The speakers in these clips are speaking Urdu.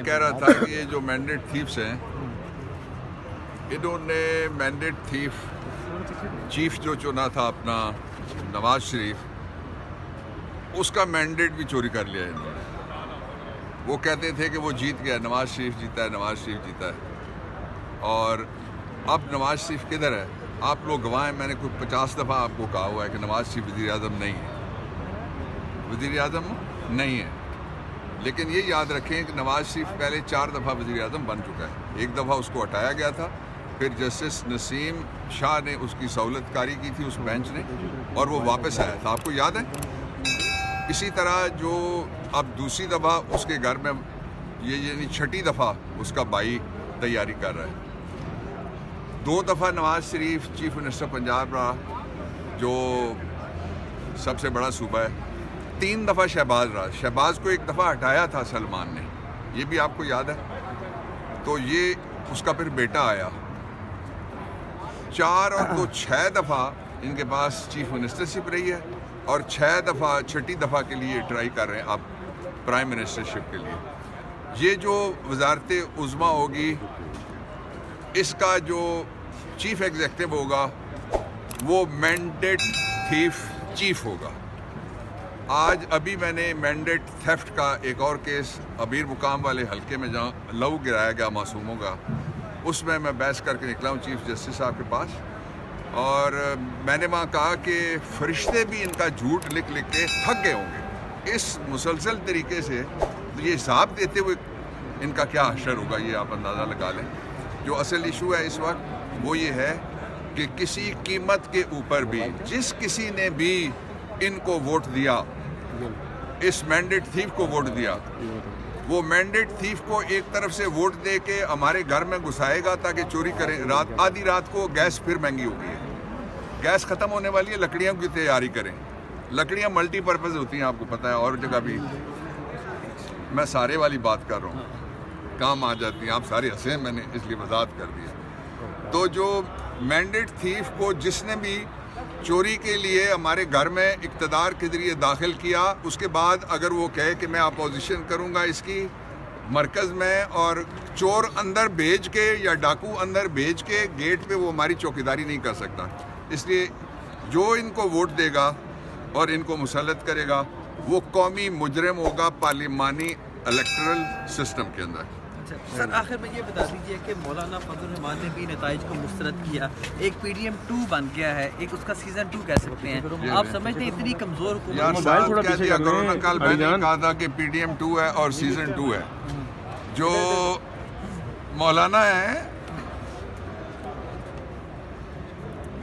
میں کہہ رہا تھا کہ یہ جو مینڈیٹ تھیفس ہیں انہوں نے مینڈیٹ تھیف چیف جو چنا تھا اپنا نواز شریف اس کا مینڈیٹ بھی چوری کر لیا انہوں نے. وہ کہتے تھے کہ وہ جیت گیا, نواز شریف جیتا ہے, نواز شریف جیتا ہے. اور اب نواز شریف کدھر ہے؟ آپ لوگ گواہ ہیں. میں نے کوئی 50 دفعہ آپ کو کہا ہوا ہے کہ نواز شریف وزیر اعظم نہیں ہے, وزیر اعظم نہیں ہے. لیکن یہ یاد رکھیں کہ نواز شریف پہلے 4 دفعہ وزیر اعظم بن چکا ہے. ایک دفعہ اس کو ہٹایا گیا تھا, پھر جسٹس نسیم شاہ نے اس کی سہولت کاری کی تھی اس بینچ نے, اور وہ واپس آیا تھا. آپ کو یاد ہے؟ اسی طرح جو اب دوسری دفعہ اس کے گھر میں یہ یعنی 6ٹھی دفعہ اس کا بھائی تیاری کر رہا ہے. 2 دفعہ نواز شریف چیف منسٹر پنجاب رہا جو سب سے بڑا صوبہ ہے. 3 دفعہ شہباز رہا. شہباز کو ایک دفعہ ہٹایا تھا سلمان نے, یہ بھی آپ کو یاد ہے. تو یہ اس کا پھر بیٹا آیا. 4 اور 2 6 دفعہ ان کے پاس چیف منسٹر شپ رہی ہے, اور 6 دفعہ 6ٹھی دفعہ کے لیے ٹرائی کر رہے ہیں آپ پرائم منسٹر شپ کے لیے. یہ جو وزارت عظمیٰ ہوگی اس کا جو چیف ایگزیکٹو ہوگا وہ مینڈیٹ تھیف چیف ہوگا. آج ابھی میں نے مینڈیٹ تھیفٹ کا ایک اور کیس ابیر مقام والے حلقے میں جہاں لہو گرایا گیا معصوموں کا, اس میں بحث کر کے نکلا ہوں چیف جسٹس صاحب کے پاس. اور میں نے وہاں کہا کہ فرشتے بھی ان کا جھوٹ لکھ لکھ کے تھک گئے ہوں گے. اس مسلسل طریقے سے یہ حساب دیتے ہوئے ان کا کیا حشر ہوگا, یہ آپ اندازہ لگا لیں. جو اصل ایشو ہے اس وقت وہ یہ ہے کہ کسی قیمت کے اوپر بھی جس کسی نے بھی ان کو ووٹ دیا, اس مینڈیٹ تھیف کو ووٹ دیا, وہ مینڈیٹ تھیف کو ایک طرف سے ووٹ دے کے ہمارے گھر میں گھسائے گا تاکہ چوری کریں. آدھی رات کو گیس پھر مہنگی ہو گئی ہے, گیس ختم ہونے والی ہے, لکڑیاں کی تیاری کریں. لکڑیاں ملٹی پرپز ہوتی ہیں, آپ کو پتہ ہے, اور جگہ بھی. میں سارے والی بات کر رہا ہوں, کام آ جاتی ہیں. آپ سارے ہنسے, میں نے اس لیے وضاحت کر دیا. تو جو مینڈیٹ تھیف کو جس نے بھی چوری کے لیے ہمارے گھر میں اقتدار کے ذریعے داخل کیا, اس کے بعد اگر وہ کہے کہ میں اپوزیشن کروں گا اس کی مرکز میں, اور چور اندر بھیج کے یا ڈاکو اندر بھیج کے گیٹ پہ وہ ہماری چوکیداری نہیں کر سکتا. اس لیے جو ان کو ووٹ دے گا اور ان کو مسلط کرے گا وہ قومی مجرم ہوگا پارلیمانی الیکٹرل سسٹم کے اندر. سر آخر میں یہ بتا دیجیے کہ مولانا فضل الرحمان نے بھی نتائج کو مسترد کیا, ایک پی ڈی ایم 2 بن گیا ہے, ایک اس کا سیزن 2 کہہ سکتے ہیں. آپ سمجھتے ہیں اتنی کمزور یار حکومت صاحب کہہ دیا کرو نا, کل میں نے کہا تھا کہ پی ڈی ایم 2 ہے اور سیزن 2 ہے. جو مولانا ہے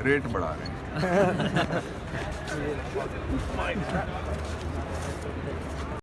ریٹ بڑھا رہے ہیں.